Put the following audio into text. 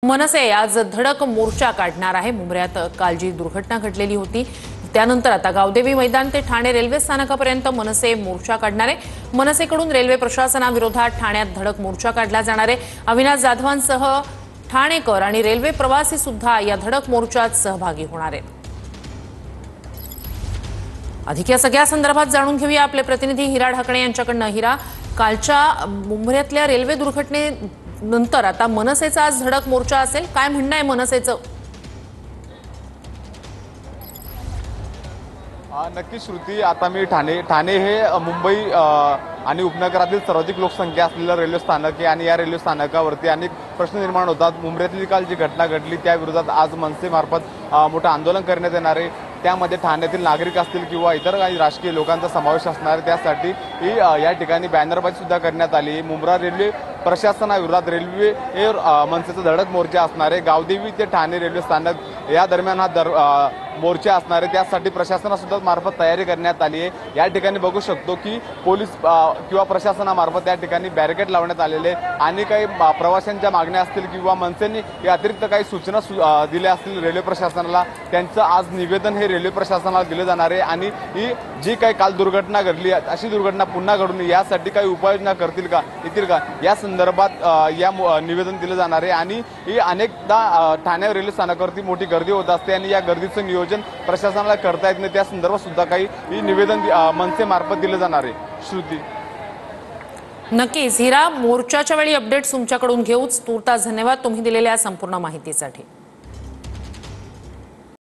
मनसे आज धडक मोर्चा काढणार आहे। मुंबऱ्यात काल जी दुर्घटना घडलेली होती त्यानंतर आता गावदेवी मैदान ते ठाणे रेल्वे स्थानकापर्यंत मनसे मोर्चा काढणार आहे। मनसेकडून रेल्वे प्रशासनाविरोधात ठाण्यात धडक मोर्चा काढला जाणार आहे। अविनाश जाधवांसह ठाणेकर आणि रेल्वे प्रवासी सुद्धा या धडक मोर्चात सहभागी होणार आहेत। अधिक या सगळ्या संदर्भात जाणून घेऊया आपले प्रतिनिधी हिरा ढाकणे यांच्याकडून। हिरा, कालच्या मुंबऱ्यातल्या रेल्वे दुर्घटनेनंतर आता मनसेचा आज धडक मोर्चा असेल, काय म्हणणं आहे मनसेचं? नक्की श्रुती, आता मी ठाणे हे मुंबई आणि उपनगरातील सर्वाधिक लोकसंख्या असलेलं रेल्वे स्थानक आहे आणि या रेल्वे स्थानकावरती अनेक प्रश्न निर्माण होतात। मुंबईतली काल जी घटना घडली त्या विरोधात आज मनसेमार्फत मोठं आंदोलन करण्यात येणार आहे। त्यामध्ये ठाण्यातील नागरिक असतील किंवा इतर काही राजकीय लोकांचा समावेश असणार आहे। त्यासाठी या ठिकाणी बॅनरबाजी सुद्धा करण्यात आली। मुंब्रा रेल्वे प्रशासनाविरोधात रेल्वे मनसेचा धडक मोर्चा असणार आहे। गावदेवी ते ठाणे रेल्वे स्थानक या दरम्यान हा मोर्चा असणार आहे। त्यासाठी प्रशासनासुद्धा मार्फत तयारी करण्यात आली आहे। या ठिकाणी बघू शकतो की पोलीस किंवा प्रशासनामार्फत या ठिकाणी बॅरिकेड लावण्यात आलेले आणि काही प्रवाशांच्या मागण्या असतील किंवा मनसेने अतिरिक्त काही सूचना दिल्या असतील रेल्वे प्रशासनाला, त्यांचं आज निवेदन हे रेल्वे प्रशासनाला दिलं जाणार आहे आणि ही जी काही काल दुर्घटना घडली अशी दुर्घटना पुन्हा घडू नये यासाठी काही उपाययोजना येतील का या संदर्भात निवेदन दिलं जाणार आहे। आणि ही अनेकदा ठाणे रेल्वे स्थानकावरती मोठी गर्दी होत असते आणि या गर्दीचं नियोजन प्रशासनाला करता येत नाही, त्या संदर्भात सुद्धा काही निवेदन मनसे मार्फत दिलं जाणार आहे। श्रुती, नक्कीच हिरा, मोर्चाच्या वेळी अपडेट्स तुमच्याकडून घेऊच। तूर्तास धन्यवाद तुम्ही दिलेल्या संपूर्ण माहितीसाठी।